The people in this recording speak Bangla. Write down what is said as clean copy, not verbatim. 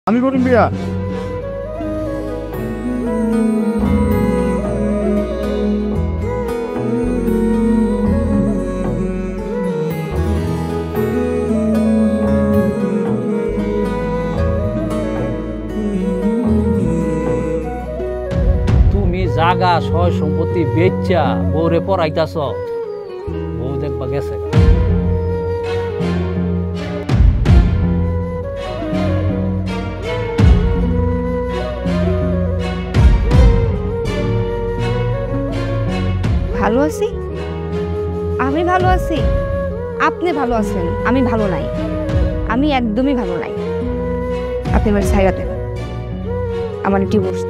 আমি বলুন ভাইয়া। তুমি জাগা সয় সম্পত্তি বেচা বউরে পড়াইতাছ, বউ দেখবা গেছে। ভালো আছি, আমি ভালো আছি, আপনি ভালো আছেন, আমি ভালো নাই, আমি একদমই ভালো নাই। আপনি আমার ছাইরা দেন, আমার ডিভোর্স।